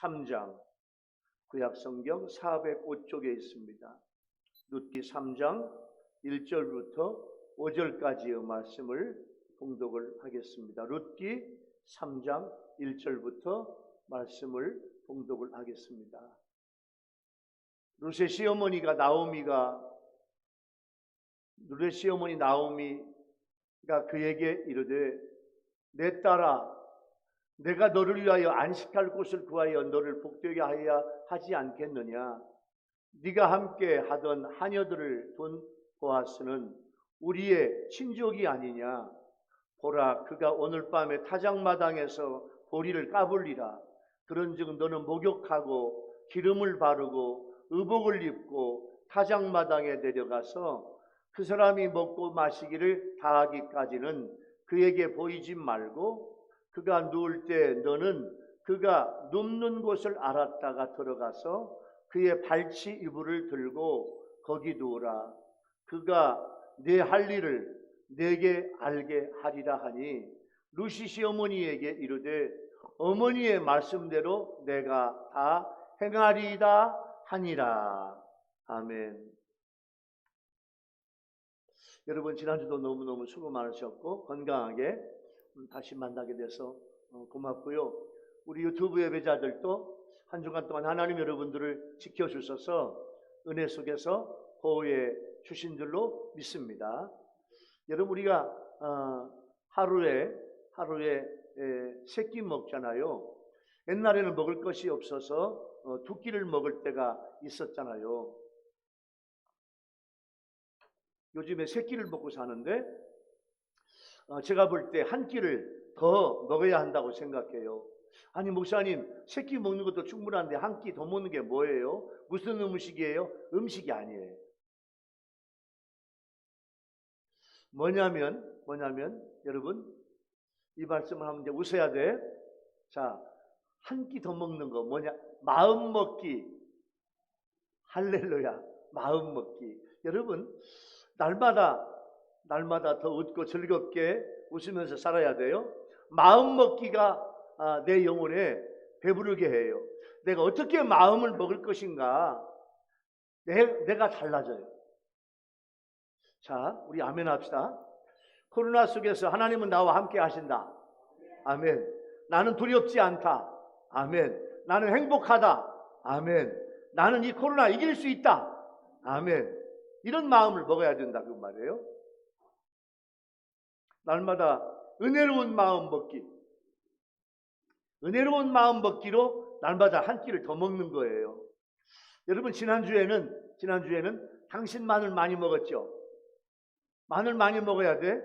3장 구약성경 405쪽에 있습니다. 룻기 3장 1절부터 5절까지의 말씀을 봉독을 하겠습니다. 룻기 3장 1절부터 말씀을 봉독을 하겠습니다. 룻의 시어머니가 룻의 시어머니 나오미가 그에게 이르되 내 딸아 내가 너를 위하여 안식할 곳을 구하여 너를 복되게 하여야 하지 않겠느냐. 네가 함께 하던 하녀들을 둔 보아스는 우리의 친족이 아니냐. 보라 그가 오늘 밤에 타작마당에서 보리를 까불리라. 그런즉 너는 목욕하고 기름을 바르고 의복을 입고 타작마당에 내려가서 그 사람이 먹고 마시기를 다하기까지는 그에게 보이지 말고 그가 누울 때 너는 그가 눕는 곳을 알았다가 들어가서 그의 발치 이불을 들고 거기 누우라. 그가 네 할 일을 내게 알게 하리라 하니 룻이 시어머니에게 이르되 어머니의 말씀대로 내가 다 행하리이다 하니라. 아멘. 여러분 지난주도 너무너무 수고 많으셨고 건강하게 다시 만나게 돼서 고맙고요. 우리 유튜브 예배자들도 한 주간 동안 하나님 여러분들을 지켜주셔서 은혜 속에서 보호해 주신 줄로 믿습니다. 여러분 우리가 하루에 세 끼 먹잖아요. 옛날에는 먹을 것이 없어서 두 끼를 먹을 때가 있었잖아요. 요즘에 세 끼를 먹고 사는데 제가 볼 때 한 끼를 더 먹어야 한다고 생각해요. 아니 목사님 세 끼 먹는 것도 충분한데 한 끼 더 먹는 게 뭐예요? 무슨 음식이에요? 음식이 아니에요. 뭐냐면 여러분 이 말씀을 하면 이제 웃어야 돼. 자, 한 끼 더 먹는 거 뭐냐? 마음 먹기. 할렐루야. 마음 먹기. 여러분 날마다 더 웃고 즐겁게 웃으면서 살아야 돼요. 마음 먹기가 내 영혼에 배부르게 해요. 내가 어떻게 마음을 먹을 것인가 내가 달라져요. 자, 우리 아멘 합시다. 코로나 속에서 하나님은 나와 함께 하신다. 아멘. 나는 두렵지 않다. 아멘. 나는 행복하다. 아멘. 나는 이 코로나 이길 수 있다. 아멘. 이런 마음을 먹어야 된다 그 말이에요. 날마다 은혜로운 마음 먹기. 은혜로운 마음 먹기로 날마다 한 끼를 더 먹는 거예요. 여러분 지난주에는 당신 마늘 많이 먹었죠? 마늘 많이 먹어야 돼.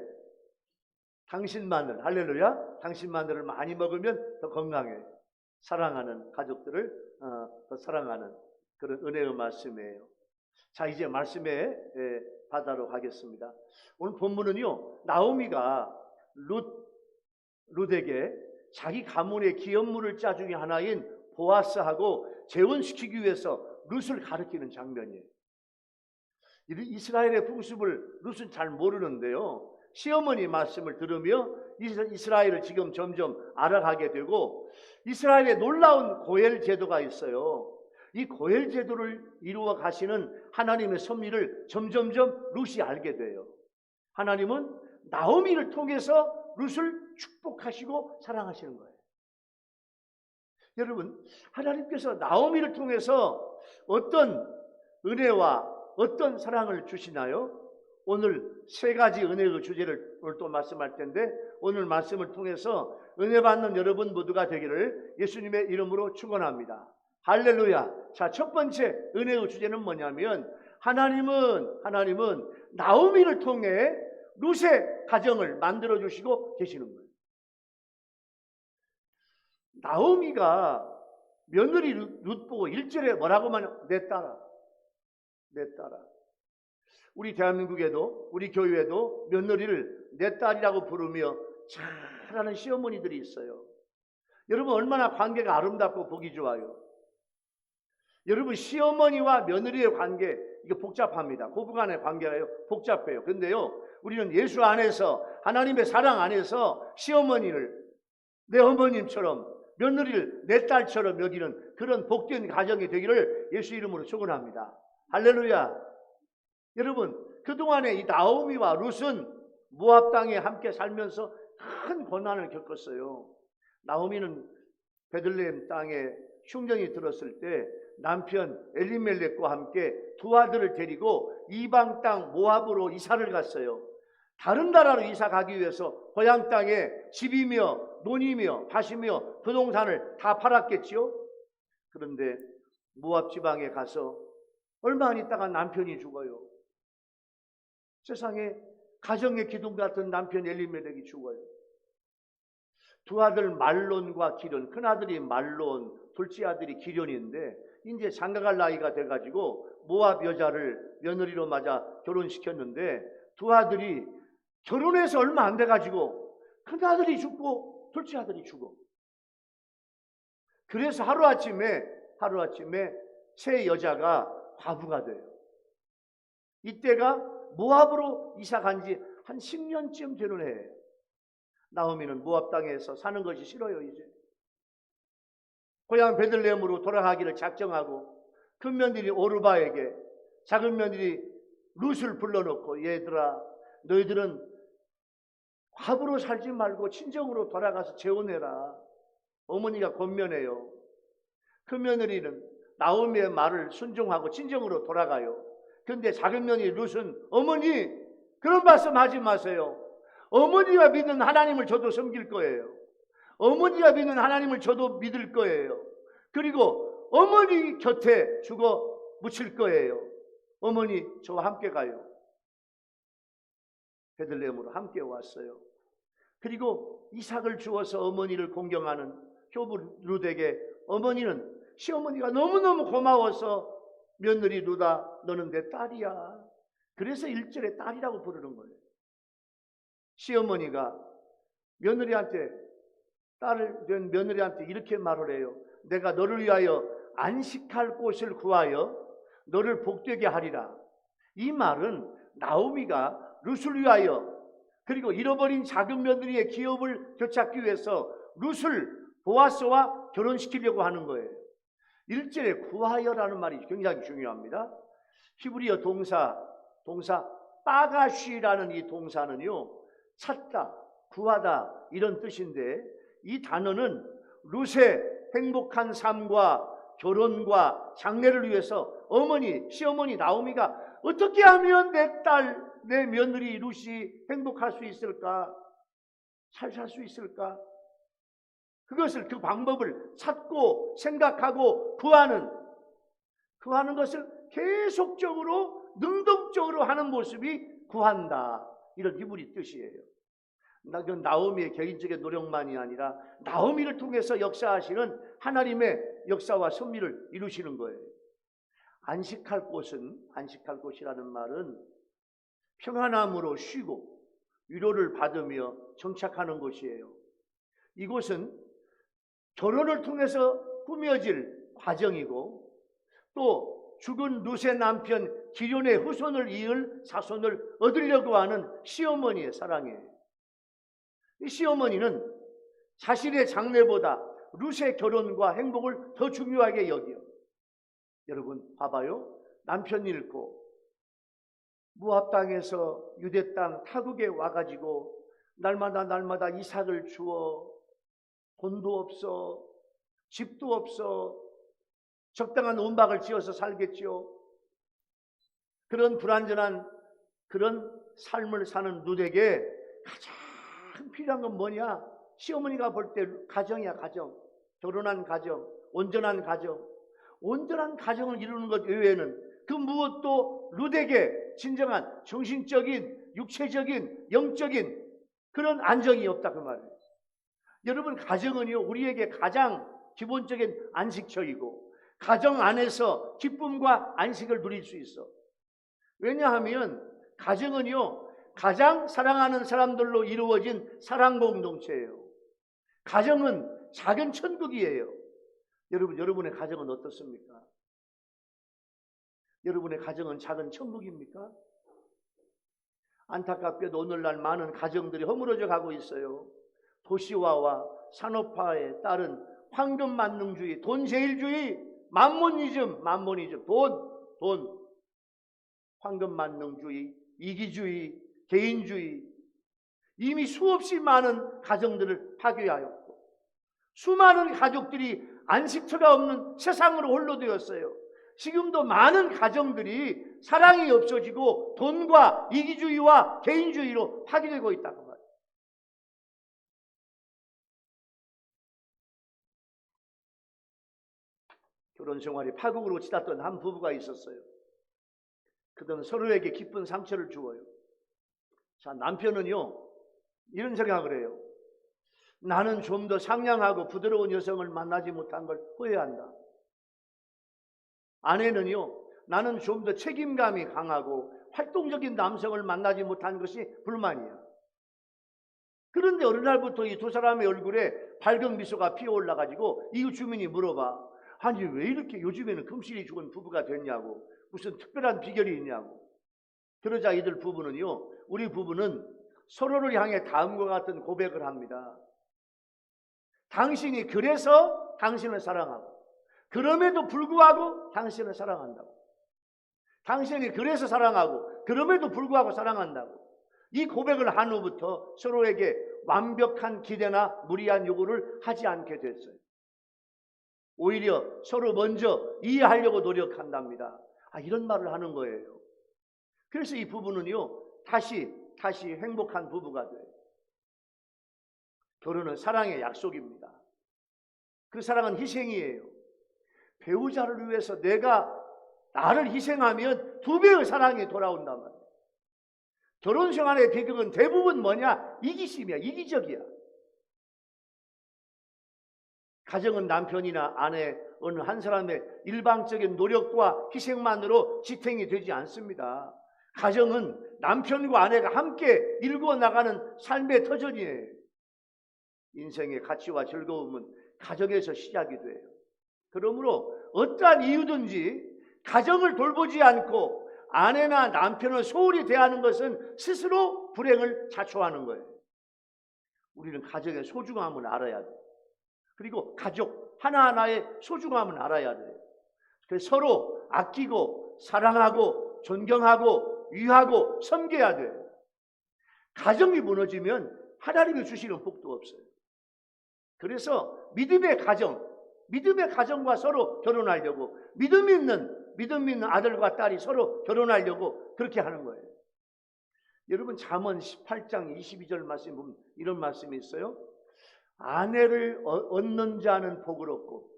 당신 마늘, 할렐루야. 당신 마늘을 많이 먹으면 더 건강해. 사랑하는 가족들을 더 사랑하는 그런 은혜의 말씀이에요. 자, 이제 말씀에 받아러 가겠습니다. 오늘 본문은요, 나오미가 룻에게 자기 가문의 기업물을 짜 중에 하나인 보아스하고 재혼시키기 위해서 룻을 가르치는 장면이에요. 이스라엘의 풍습을 룻은 잘 모르는데요. 시어머니 말씀을 들으며 이스라엘을 지금 점점 알아가게 되고 이스라엘에 놀라운 고엘 제도가 있어요. 이 고엘 제도를 이루어 가시는 하나님의 섭리를 점점점 룻이 알게 돼요. 하나님은 나오미를 통해서 룻을 축복하시고 사랑하시는 거예요. 여러분, 하나님께서 나오미를 통해서 어떤 은혜와 어떤 사랑을 주시나요? 오늘 세 가지 은혜의 주제를 오늘 또 말씀할 텐데 오늘 말씀을 통해서 은혜 받는 여러분 모두가 되기를 예수님의 이름으로 축원합니다. 할렐루야. 자, 첫 번째 은혜의 주제는 뭐냐면 하나님은 나오미를 통해 룻의 가정을 만들어 주시고 계시는 거예요. 나오미가 며느리 룻 보고 1절에 뭐라고만 해요? 내 딸아. 우리 대한민국에도 우리 교회에도 며느리를 내 딸이라고 부르며 잘하는 시어머니들이 있어요. 여러분 얼마나 관계가 아름답고 보기 좋아요. 여러분 시어머니와 며느리의 관계 이거 복잡합니다. 고부간의 관계가요 복잡해요. 근데요 우리는 예수 안에서 하나님의 사랑 안에서 시어머니를 내 어머님처럼 며느리를 내 딸처럼 여기는 그런 복된 가정이 되기를 예수 이름으로 축원합니다. 할렐루야. 여러분, 그동안에 이 나오미와 룻은 모압 땅에 함께 살면서 큰 고난을 겪었어요. 나오미는 베들레헴 땅에 흉년이 들었을 때 남편 엘리멜렉과 함께 두 아들을 데리고 이방 땅 모압으로 이사를 갔어요. 다른 나라로 이사 가기 위해서 고향 땅에 집이며 논이며 밭이며 부동산을 다 팔았겠지요. 그런데 모압 지방에 가서 얼마 안 있다가 남편이 죽어요. 세상에 가정의 기둥 같은 남편 엘리멜렉이 죽어요. 두 아들 말론과 기련, 큰아들이 말론, 둘째 아들이 기련인데 이제 장가갈 나이가 돼가지고 모압 여자를 며느리로 맞아 결혼시켰는데 두 아들이 결혼해서 얼마 안 돼가지고 큰아들이 죽고 둘째 아들이 죽어. 그래서 하루아침에 세 여자가 과부가 돼요. 이때가 모압으로 이사 간 지 한 10년쯤 되는 해예요. 나오미는 모압 땅에서 사는 것이 싫어요. 이제 고향 베들레헴으로 돌아가기를 작정하고 큰 며느리 오르바에게 작은 며느리 룻을 불러놓고 얘들아 너희들은 과부로 살지 말고 친정으로 돌아가서 재혼해라. 어머니가 권면해요. 큰 며느리는 나오미의 말을 순종하고 친정으로 돌아가요. 그런데 작은 며느리 룻은 어머니 그런 말씀 하지 마세요. 어머니가 믿는 하나님을 저도 섬길 거예요. 어머니가 믿는 하나님을 저도 믿을 거예요. 그리고 어머니 곁에 죽어 묻힐 거예요. 어머니 저와 함께 가요. 베들레헴으로 함께 왔어요. 그리고 이삭을 주어서 어머니를 공경하는 효부 룻에게 어머니는 시어머니가 너무너무 고마워서 며느리 룻아 너는 내 딸이야. 그래서 1절에 딸이라고 부르는 거예요. 시어머니가 며느리한테 딸을 된 며느리한테 이렇게 말을 해요. 내가 너를 위하여 안식할 곳을 구하여 너를 복되게 하리라. 이 말은 나오미가 룻을 위하여 그리고 잃어버린 작은 며느리의 기업을 되찾기 위해서 룻을 보아스와 결혼시키려고 하는 거예요. 1절에 구하여라는 말이 굉장히 중요합니다. 히브리어 동사 빠가쉬라는 이 동사는요 찾다, 구하다 이런 뜻인데 이 단어는 룻의 행복한 삶과 결혼과 장래를 위해서 시어머니 나오미가 어떻게 하면 내 딸, 내 며느리 룻이 행복할 수 있을까? 잘 살 수 있을까? 그것을 그 방법을 찾고 생각하고 구하는 것을 계속적으로 능동적으로 하는 모습이 구한다. 이런 히브리 뜻이에요. 나오미의 개인적인 노력만이 아니라 나오미를 통해서 역사하시는 하나님의 역사와 섭리를 이루시는 거예요. 안식할 곳이라는 말은 평안함으로 쉬고 위로를 받으며 정착하는 곳이에요. 이곳은 결혼을 통해서 꾸며질 과정이고 또 죽은 룻의 남편 기련의 후손을 이을 자손을 얻으려고 하는 시어머니의 사랑이에요. 이 시어머니는 자신의 장래보다 룻의 결혼과 행복을 더 중요하게 여겨요. 여러분 봐봐요. 남편 잃고 모압 땅에서 유대 땅 타국에 와가지고 날마다 이삭을 주어 돈도 없어 집도 없어 적당한 움박을 지어서 살겠지요. 그런 불완전한 그런 삶을 사는 룻에게 가장 필요한 건 뭐냐? 시어머니가 볼 때 가정이야. 가정. 결혼한 가정, 온전한 가정. 온전한 가정을 이루는 것 외에는 그 무엇도 룻에게 진정한 정신적인, 육체적인, 영적인 그런 안정이 없다 그 말이에요. 여러분 가정은요 우리에게 가장 기본적인 안식처이고 가정 안에서 기쁨과 안식을 누릴 수 있어. 왜냐하면 가정은요 가장 사랑하는 사람들로 이루어진 사랑 공동체예요. 가정은 작은 천국이에요. 여러분의 가정은 어떻습니까? 여러분의 가정은 작은 천국입니까? 안타깝게도 오늘날 많은 가정들이 허물어져 가고 있어요. 도시화와 산업화에 따른 황금만능주의, 돈제일주의, 만모니즘, 돈, 황금만능주의, 이기주의, 개인주의, 이미 수없이 많은 가정들을 파괴하였고 수많은 가족들이 안식처가 없는 세상으로 홀로 되었어요. 지금도 많은 가정들이 사랑이 없어지고 돈과 이기주의와 개인주의로 파괴되고 있다고 말이에요. 결혼 생활이 파국으로 치닫던 한 부부가 있었어요. 그들은 서로에게 깊은 상처를 주어요. 자, 남편은요 이런 생각을 해요. 나는 좀 더 상냥하고 부드러운 여성을 만나지 못한 걸 후회한다. 아내는요, 나는 좀 더 책임감이 강하고 활동적인 남성을 만나지 못한 것이 불만이야. 그런데 어느 날부터 이 두 사람의 얼굴에 밝은 미소가 피어올라가지고 이웃 주민이 물어봐. 아니 왜 이렇게 요즘에는 금실이 좋은 부부가 됐냐고. 무슨 특별한 비결이 있냐고. 그러자 이들 부부는요, 우리 부부는 서로를 향해 다음과 같은 고백을 합니다. 당신이 그래서 당신을 사랑하고 그럼에도 불구하고 당신을 사랑한다고. 당신이 그래서 사랑하고 그럼에도 불구하고 사랑한다고. 이 고백을 한 후부터 서로에게 완벽한 기대나 무리한 요구를 하지 않게 됐어요. 오히려 서로 먼저 이해하려고 노력한답니다. 이런 말을 하는 거예요. 그래서 이 부부는요 다시 행복한 부부가 돼요. 결혼은 사랑의 약속입니다. 그 사랑은 희생이에요. 배우자를 위해서 내가 나를 희생하면 2배의 사랑이 돌아온단 말이에요. 결혼 생활의 비극은 대부분 뭐냐? 이기심이야. 이기적이야. 가정은 남편이나 아내 어느 한 사람의 일방적인 노력과 희생만으로 지탱이 되지 않습니다. 가정은 남편과 아내가 함께 일구어 나가는 삶의 터전이에요. 인생의 가치와 즐거움은 가정에서 시작이 돼요. 그러므로 어떠한 이유든지 가정을 돌보지 않고 아내나 남편을 소홀히 대하는 것은 스스로 불행을 자초하는 거예요. 우리는 가정의 소중함을 알아야 돼요. 그리고 가족 하나하나의 소중함을 알아야 돼요. 그래서 서로 아끼고 사랑하고 존경하고 위하고 섬겨야 돼요. 가정이 무너지면 하나님이 주시는 복도 없어요. 그래서 믿음의 가정과 서로 결혼하려고 믿음 있는 아들과 딸이 서로 결혼하려고 그렇게 하는 거예요. 여러분 잠언 18장 22절 말씀 보면 이런 말씀이 있어요. 아내를 얻는 자는 복을 얻고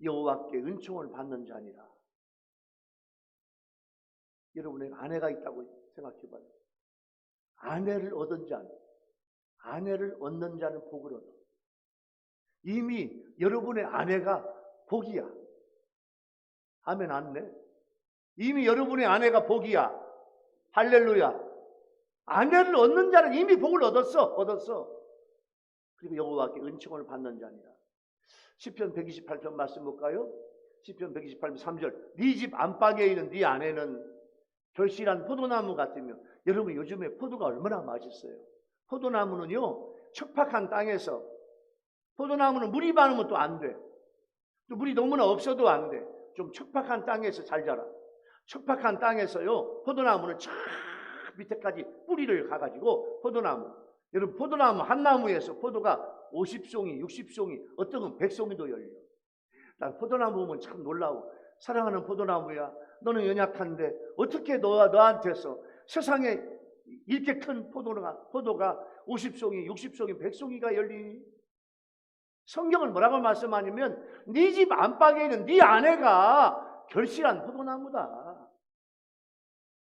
여호와께 은총을 받는 자니라. 여러분에게 아내가 있다고 생각해 봐요. 아내를 얻은 자는 복을 얻어. 이미 여러분의 아내가 복이야. 아멘 안네. 이미 여러분의 아내가 복이야. 할렐루야. 아내를 얻는 자는 이미 복을 얻었어. 그리고 여호와께 은총을 받는 자니라. 시편 128편 말씀 볼까요? 시편 128편 3절. 네 집 안방에 있는 네 아내는 결실한 포도나무 같으며. 여러분 요즘에 포도가 얼마나 맛있어요. 포도나무는요 척박한 땅에서, 포도나무는 물이 많으면 또 안 돼. 또 물이 너무나 없어도 안 돼. 좀 척박한 땅에서 잘 자라. 척박한 땅에서요 포도나무는 저 밑에까지 뿌리를 가가지고 여러분 포도나무 한 나무에서 포도가 50송이 60송이 어떤 건 100송이도 열려. 난 포도나무 보면 참 놀라워. 사랑하는 포도나무야, 너는 연약한데 어떻게 너한테서 세상에 이렇게 큰 포도가 50송이 60송이 100송이가 열리니? 성경은 뭐라고 말씀하냐면 네 집 안방에 있는 네 아내가 결실한 포도나무다.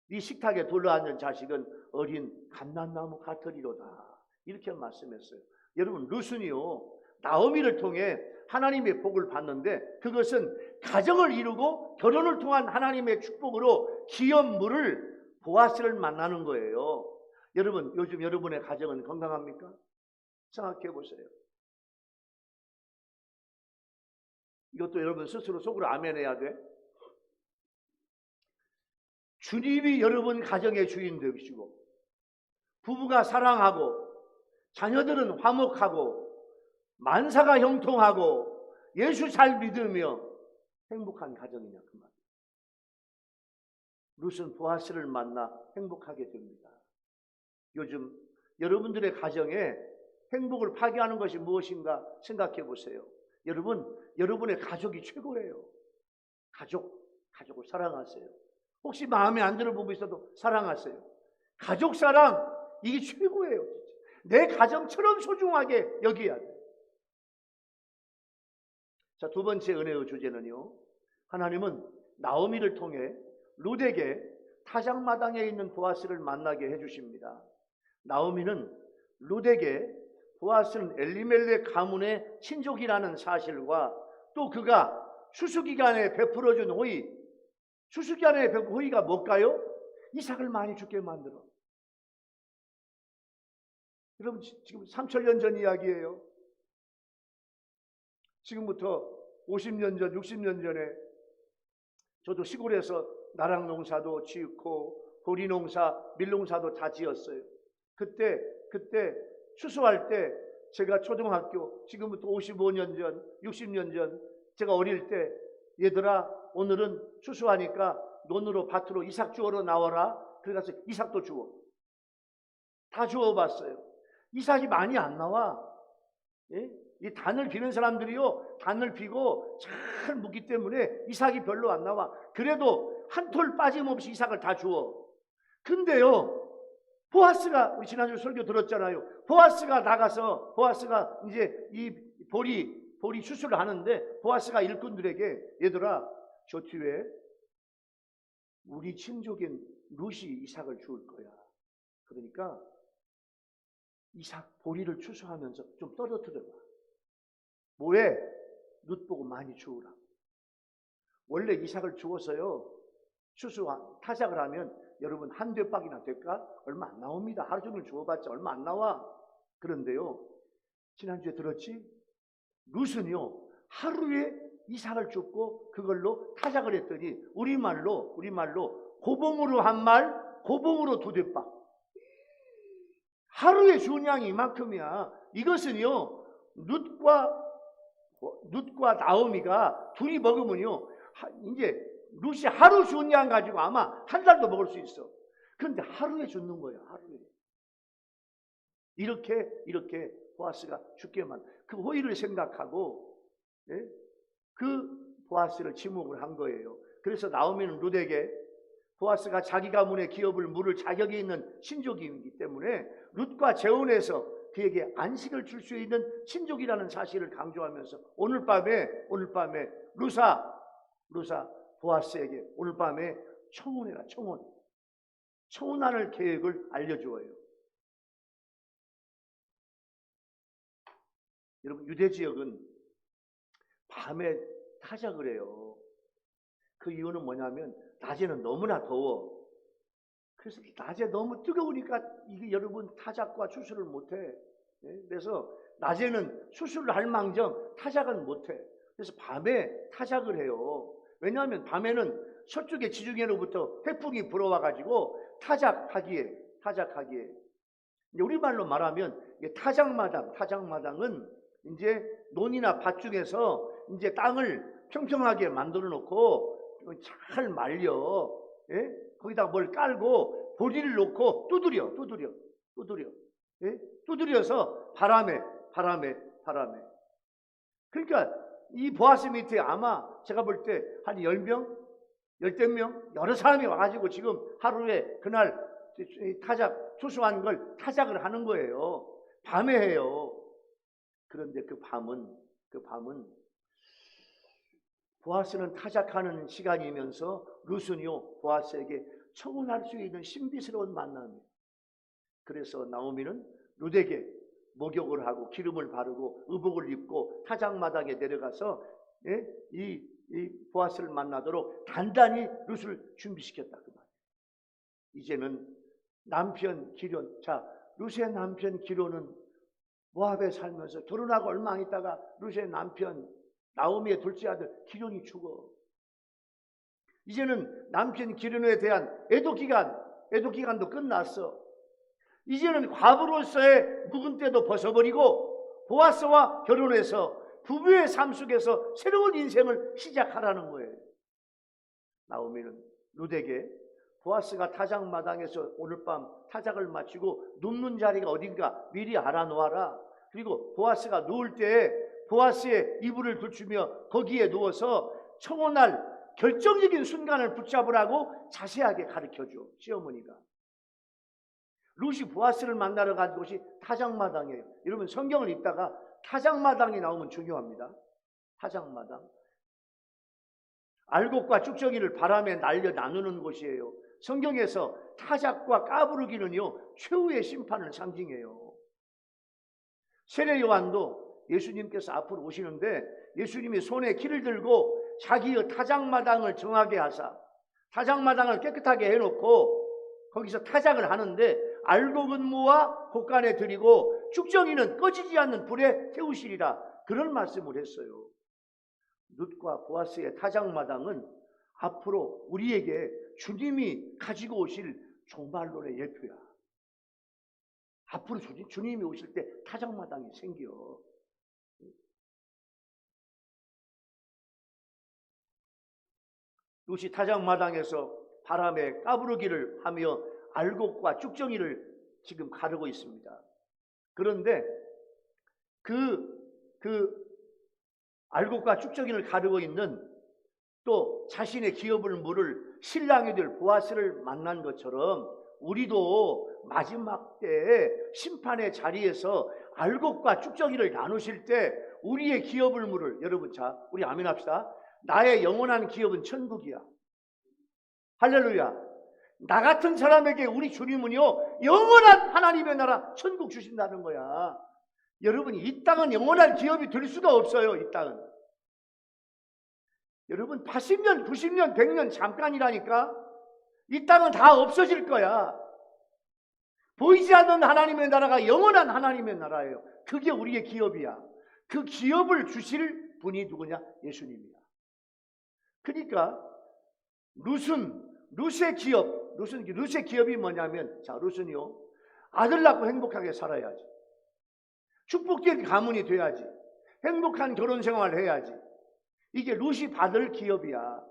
네 식탁에 둘러앉은 자식은 어린 감람나무 같으리로다. 이렇게 말씀했어요. 여러분 룻은요 나오미를 통해 하나님의 복을 받는데 그것은 가정을 이루고 결혼을 통한 하나님의 축복으로 기업물을 보아스를 만나는 거예요. 여러분 요즘 여러분의 가정은 건강합니까? 생각해 보세요. 이것도 여러분 스스로 속으로 아멘해야 돼. 주님이 여러분 가정의 주인 되시고 부부가 사랑하고 자녀들은 화목하고 만사가 형통하고 예수 잘 믿으며 행복한 가정이냐 그 말. 룻은 보아스를 만나 행복하게 됩니다. 요즘 여러분들의 가정에 행복을 파괴하는 것이 무엇인가 생각해 보세요. 여러분, 여러분의 가족이 최고예요. 가족을 사랑하세요. 혹시 마음에 안 드는 부분 있어도 사랑하세요. 가족 사랑, 이게 최고예요. 내 가정처럼 소중하게 여겨야 돼요. 자, 두 번째 은혜의 주제는요, 하나님은 나오미를 통해 룻에게 타작마당에 있는 보아스를 만나게 해주십니다. 나오미는 룻에게 보아스는 엘리멜렉 가문의 친족이라는 사실과 또 그가 추수기간에 베풀어준 호의, 추수기간에 베푼 호의가 뭘까요? 이삭을 많이 죽게 만들어. 여러분, 지금 3000년 전 이야기예요. 지금부터 50년 전, 60년 전에 저도 시골에서 나랑 농사도 지었고 보리 농사, 밀 농사도 다 지었어요. 그때 추수할 때 제가 초등학교, 지금부터 55년 전, 60년 전 제가 어릴 때, 얘들아 오늘은 추수하니까 논으로 밭으로 이삭 주워러 나와라. 그래서 이삭도 주워. 다 주워봤어요. 이삭이 많이 안 나와. 예? 이 단을 비는 사람들이요, 단을 비고 잘 묻기 때문에 이삭이 별로 안 나와. 그래도 한 톨 빠짐없이 이삭을 다 주워. 근데요, 보아스가, 우리 지난주 설교 들었잖아요. 보아스가 나가서, 보아스가 이제 이 보리 추수를 하는데, 보아스가 일꾼들에게, 얘들아, 저 뒤에 우리 친족인 룻이 이삭을 주울 거야. 그러니까 이삭 보리를 추수하면서 좀 떨어뜨려봐. 뭐해? 룻 보고 많이 주우라. 원래 이삭을 주워서요, 타작을 하면 여러분 한 대박이나 될까? 얼마 안 나옵니다. 하루 종일 주워봤자 얼마 안 나와. 그런데요, 지난주에 들었지? 룻은요, 하루에 이삭을 줍고 그걸로 타작을 했더니 우리말로 고봉으로 한 말, 고봉으로 두 대박. 하루에 주운 양이 이만큼이야. 이것은요, 룻과 나오미가 둘이 먹으면요, 이제 룻이 하루 주운 양 가지고 아마 한 달도 먹을 수 있어. 그런데 하루에 줍는 거예요. 하루에. 이렇게 보아스가 죽게만, 그 호의를 생각하고, 예? 그 보아스를 지목을 한 거예요. 그래서 나오미는 룻에게, 보아스가 자기 가문의 기업을 물을 자격이 있는 친족이기 때문에 룻과 재혼해서 그에게 안식을 줄 수 있는 친족이라는 사실을 강조하면서 오늘 밤에 룻아 보아스에게 오늘 밤에 청혼해라. 청혼하는 계획을 알려주어요. 여러분, 유대 지역은 밤에 타작을 해요. 그 이유는 뭐냐면 낮에는 너무나 더워. 그래서 낮에 너무 뜨거우니까 이게 여러분 타작과 추수를 못해. 그래서 낮에는 추수를 할 망정 타작은 못해. 그래서 밤에 타작을 해요. 왜냐하면 밤에는 서쪽의 지중해로부터 해풍이 불어와가지고 타작하기에 우리말로 말하면 타작마당은 이제 논이나 밭 중에서 이제 땅을 평평하게 만들어 놓고 잘 말려, 예? 거기다 뭘 깔고 보리를 놓고 두드려. 예? 두드려서 바람에. 그러니까 이 보아스 밑에 아마 제가 볼 때 한 10명, 10명 여러 사람이 와가지고 지금 하루에 그날 추수한 걸 타작을 하는 거예요. 밤에 해요. 그런데 그 밤은 보아스는 타작하는 시간이면서 룻은요, 보아스에게 청혼할 수 있는 신비스러운 만남이에요. 그래서 나오미는 룻에게 목욕을 하고 기름을 바르고 의복을 입고 타작마당에 내려가서 이 보아스를 만나도록 단단히 룻을 준비시켰다 그 말이에요. 이제는 남편 기련, 룻의 남편 기련은 모압에 살면서 결혼하고 얼마 안 있다가 룻의 남편 나오미의 둘째 아들 기련이 죽어. 이제는 남편 기련에 대한 애도 기간도 끝났어. 이제는 과부로서의 묵은 때도 벗어버리고 보아스와 결혼해서 부부의 삶 속에서 새로운 인생을 시작하라는 거예요. 나오미는 룻에게 보아스가 타작마당에서 오늘 밤 타작을 마치고 눕는 자리가 어딘가 미리 알아놓아라. 그리고 보아스가 누울 때에 보아스의 이불을 붙이며 거기에 누워서 청혼할 결정적인 순간을 붙잡으라고 자세하게 가르쳐줘. 시어머니가. 룻이 보아스를 만나러 간 곳이 타작마당이에요. 여러분 성경을 읽다가 타작마당이 나오면 중요합니다. 타작마당. 알곡과 쭉정이를 바람에 날려 나누는 곳이에요. 성경에서 타작과 까부르기는요 최후의 심판을 상징해요. 세례 요한도 예수님께서 앞으로 오시는데 예수님이 손에 키를 들고 자기의 타작마당을 정하게 하사 타작마당을 깨끗하게 해놓고 거기서 타작을 하는데 알곡은 모아 곳간에 들이고 쭉정이는 꺼지지 않는 불에 태우시리라 그런 말씀을 했어요. 룻과 보아스의 타작마당은 앞으로 우리에게 주님이 가지고 오실 종말론의 예표야. 앞으로 주님이 오실 때 타작마당이 생겨. 룻이 타작마당에서 바람에 까부르기를 하며 알곡과 쭉정이를 지금 가르고 있습니다. 그런데 그 알곡과 쭉정이를 가르고 있는 또 자신의 기업을 물을 신랑이 될 보아스를 만난 것처럼 우리도 마지막 때에 심판의 자리에서 알곡과 쭉정이를 나누실 때 우리의 기업을 물을 여러분 자 우리 아멘 합시다. 나의 영원한 기업은 천국이야. 할렐루야. 나 같은 사람에게 우리 주님은요 영원한 하나님의 나라 천국 주신다는 거야. 여러분이 이 땅은 영원한 기업이 될 수가 없어요. 이 땅은 여러분 80년 90년 100년 잠깐이라니까. 이 땅은 다 없어질 거야. 보이지 않는 하나님의 나라가 영원한 하나님의 나라예요. 그게 우리의 기업이야. 그 기업을 주실 분이 누구냐? 예수님이야. 그러니까 룻의 기업이 뭐냐면 자 룻은요 아들 낳고 행복하게 살아야지. 축복된 가문이 돼야지. 행복한 결혼 생활을 해야지. 이게 룻이 받을 기업이야.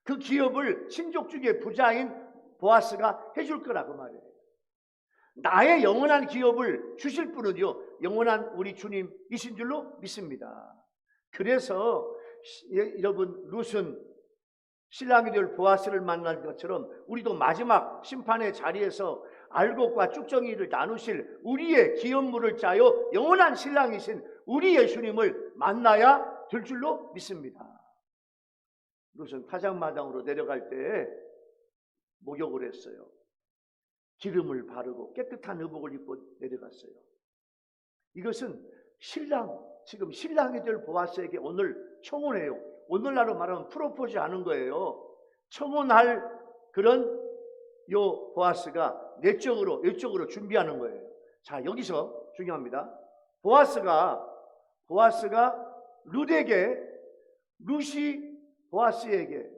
그 기업을 친족 중에 부자인 보아스가 해줄 거라고 말해요. 나의 영원한 기업을 주실 분은요 영원한 우리 주님이신 줄로 믿습니다. 그래서 여러분 룻은 신랑이 될 보아스를 만난 것처럼 우리도 마지막 심판의 자리에서 알곡과 쭉정이를 나누실 우리의 기업물을 짜요 영원한 신랑이신 우리 예수님을 만나야 될 줄로 믿습니다. 룻은 타작마당으로 내려갈 때 목욕을 했어요. 기름을 바르고 깨끗한 의복을 입고 내려갔어요. 이것은 지금 신랑이 될 보아스에게 오늘 청혼해요. 오늘날로 말하면 프로포즈 하는 거예요. 청혼할 그런 요 보아스가 내적으로 외적으로 준비하는 거예요. 자 여기서 중요합니다. 보아스가 룻이 보아스에게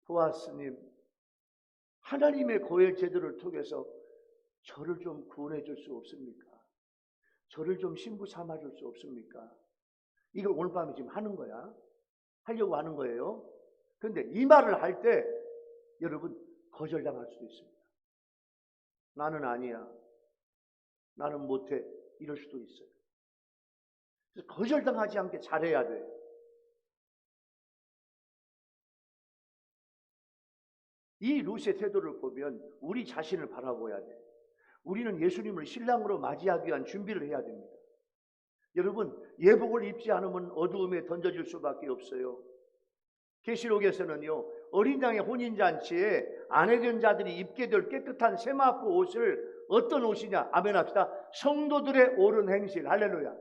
보아스님 하나님의 고엘 제도를 통해서 저를 좀 구원해 줄 수 없습니까? 저를 좀 신부 삼아 줄 수 없습니까? 이걸 오늘 밤에 지금 하는 거야. 하려고 하는 거예요. 그런데 이 말을 할 때 여러분 거절당할 수도 있습니다. 나는 아니야. 나는 못해. 이럴 수도 있어요. 그래서 거절당하지 않게 잘해야 돼. 이 룻의 태도를 보면 우리 자신을 바라봐야 돼. 우리는 예수님을 신랑으로 맞이하기 위한 준비를 해야 됩니다. 여러분 예복을 입지 않으면 어두움에 던져질 수밖에 없어요. 계시록에서는요 어린 양의 혼인잔치에 아내된 자들이 입게 될 깨끗한 세마포 옷을 어떤 옷이냐 아멘 합시다. 성도들의 옳은 행실 할렐루야.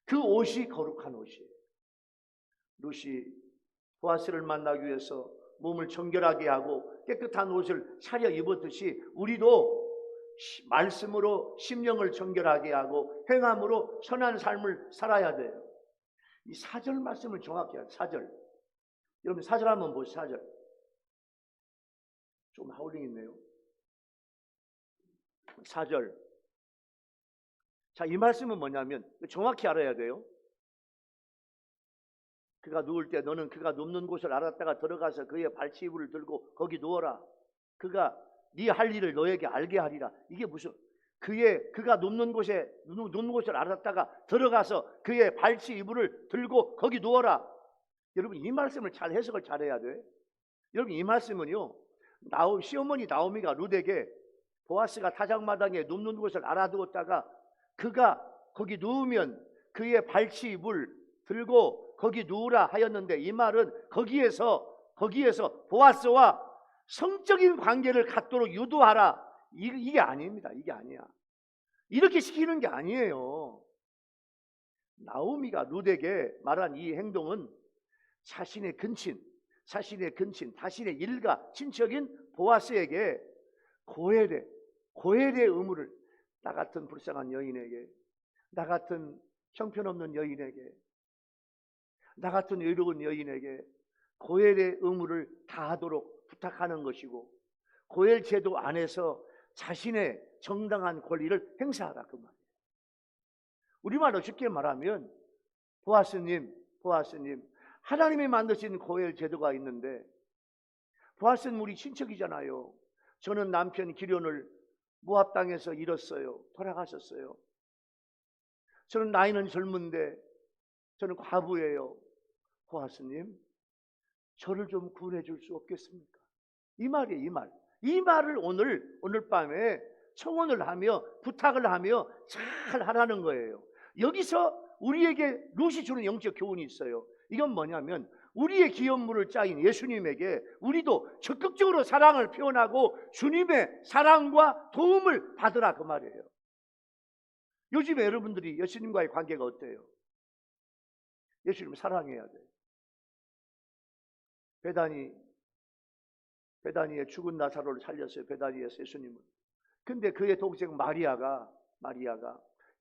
그 옷이 거룩한 옷이에요. 룻이 보아스를 만나기 위해서 몸을 정결하게 하고 깨끗한 옷을 차려 입었듯이 우리도 말씀으로 심령을 정결하게 하고 행함으로 선한 삶을 살아야 돼요. 이 4절 말씀을 정확히 해야 돼요. 4절. 여러분 4절 한번 보시죠. 4절. 좀 하울링 있네요. 4절. 자, 이 말씀은 뭐냐면 정확히 알아야 돼요. 그가 누울 때 너는 그가 눕는 곳을 알았다가 들어가서 그의 발치이불을 들고 거기 누워라. 그가 네 할 일을 너에게 알게 하리라. 이게 무슨 그가 눕는 곳을 알았다가 들어가서 그의 발치 이불을 들고 거기 누워라. 여러분 이 말씀을 잘 해석을 잘해야 돼. 여러분 이 말씀은요, 시어머니 나오미가 룻에게 보아스가 타작마당에 눕는 곳을 알아두었다가 그가 거기 누우면 그의 발치 이불 들고 거기 누우라 하였는데, 이 말은 거기에서 보아스와 성적인 관계를 갖도록 유도하라, 이게 아닙니다. 이게 아니야. 이렇게 시키는 게 아니에요. 나오미가 룻에게 말한 이 행동은 자신의 근친, 자신의 일가 친척인 보아스에게 고엘의 의무를, 나 같은 불쌍한 여인에게, 나 같은 형편없는 여인에게, 나 같은 외로운 여인에게 고엘의 의무를 다하도록 부탁하는 것이고, 고엘 제도 안에서 자신의 정당한 권리를 행사하라, 그 말이에요. 우리말로 쉽게 말하면 보아스님, 하나님이 만드신 고엘 제도가 있는데, 보아스는 우리 친척이잖아요. 저는 남편 기련을 모압 땅에서 잃었어요. 돌아가셨어요. 저는 나이는 젊은데 저는 과부예요. 보아스님, 저를 좀 구원해 줄 수 없겠습니까? 이 말이에요, 이 말. 이 말을 오늘 밤에 청원을 하며 부탁을 하며 잘 하라는 거예요. 여기서 우리에게 룻이 주는 영적 교훈이 있어요. 이건 뭐냐면 우리의 기업물을 짜인 예수님에게 우리도 적극적으로 사랑을 표현하고 주님의 사랑과 도움을 받으라, 그 말이에요. 요즘에 여러분들이 예수님과의 관계가 어때요? 예수님을 사랑해야 돼요. 베다니에 죽은 나사로를 살렸어요. 베다니에서 예수님은. 근데 그의 동생 마리아가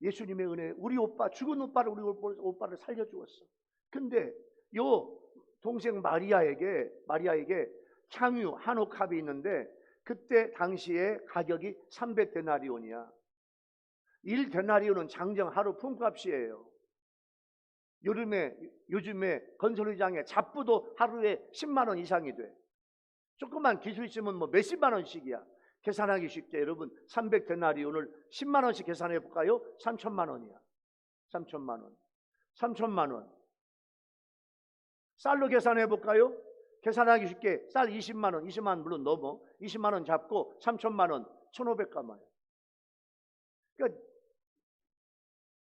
예수님의 은혜, 우리 오빠, 죽은 오빠를, 우리 오빠를 살려주었어. 근데 요 동생 마리아에게 향유 한옥합이 있는데, 그때 당시에 가격이 300데나리온이야. 1데나리온은 장정 하루 품값이에요. 요즘에 건설의장의 잡부도 하루에 10만 원 이상이 돼. 조금만 기술 있으면 뭐 몇십만 원씩이야. 계산하기 쉽게 여러분 300데나리온을 10만 원씩 계산해 볼까요? 3천만 원이야. 3천만 원. 쌀로 계산해 볼까요? 계산하기 쉽게 쌀 20만 원 물론 넘어. 20만 원 잡고 3천만 원, 1,500가마요. 그러니까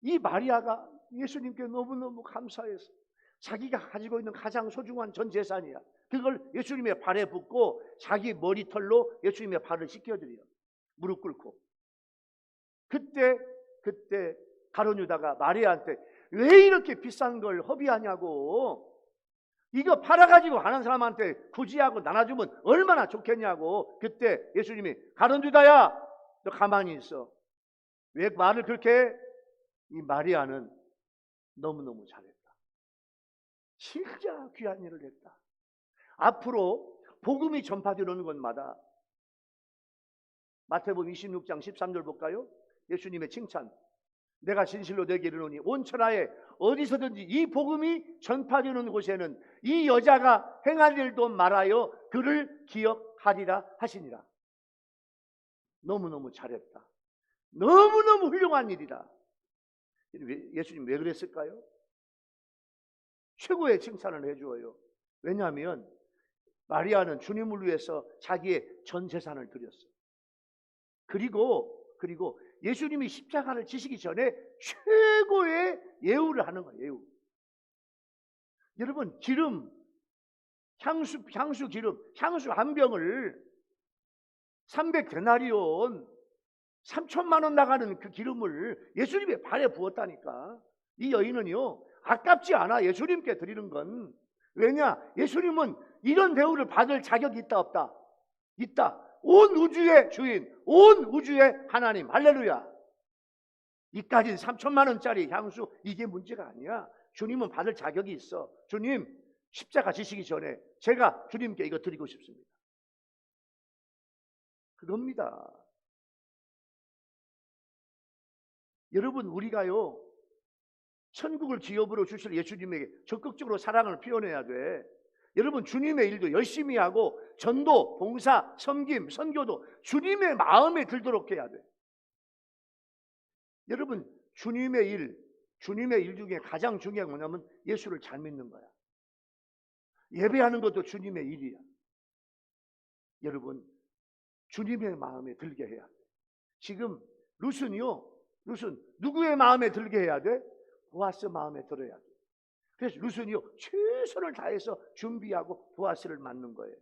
이 마리아가 예수님께 너무너무 감사해서 자기가 가지고 있는 가장 소중한 전 재산이야. 그걸 예수님의 발에 붓고 자기 머리털로 예수님의 발을 씻겨드려. 무릎 꿇고. 그때 가룟 유다가 마리아한테 왜 이렇게 비싼 걸 허비하냐고, 이거 팔아가지고 가는 사람한테 구제하고 나눠주면 얼마나 좋겠냐고. 그때 예수님이 가룟 유다야, 너 가만히 있어. 왜 말을 그렇게 해? 이 마리아는 너무너무 잘했다. 진짜 귀한 일을 했다. 앞으로 복음이 전파되는 곳마다, 마태복음 26장 13절 볼까요? 예수님의 칭찬. 내가 진실로 내게 이르노니 온 천하에 어디서든지 이 복음이 전파되는 곳에는 이 여자가 행한 일도 말하여 그를 기억하리라 하시니라. 너무너무 잘했다. 너무너무 훌륭한 일이다. 예수님 왜 그랬을까요? 최고의 칭찬을 해주어요. 왜냐하면 마리아는 주님을 위해서 자기의 전 재산을 드렸어요. 그리고 예수님이 십자가를 지시기 전에 최고의 예우를 하는 거예요. 예우. 여러분, 향수 한 병을 300데나리온 3천만 원 나가는 그 기름을 예수님의 발에 부었다니까. 이 여인은요, 아깝지 않아. 예수님께 드리는 건. 왜냐? 예수님은 이런 대우를 받을 자격이 있다 없다? 있다. 온 우주의 주인, 온 우주의 하나님. 할렐루야. 이까진 3천만 원짜리 향수, 이게 문제가 아니야. 주님은 받을 자격이 있어. 주님, 십자가 지시기 전에 제가 주님께 이거 드리고 싶습니다. 그겁니다. 여러분, 우리가요 천국을 기업으로 주실 예수님에게 적극적으로 사랑을 표현해야 돼. 여러분, 주님의 일도 열심히 하고 전도, 봉사, 섬김, 선교도 주님의 마음에 들도록 해야 돼. 여러분, 주님의 일 중에 가장 중요한 게 뭐냐면 예수를 잘 믿는 거야. 예배하는 것도 주님의 일이야. 여러분, 주님의 마음에 들게 해야 돼. 지금 룻은 누구의 마음에 들게 해야 돼? 보아스 마음에 들어야 돼. 그래서 룻은 최선을 다해서 준비하고 보아스를 만난 거예요.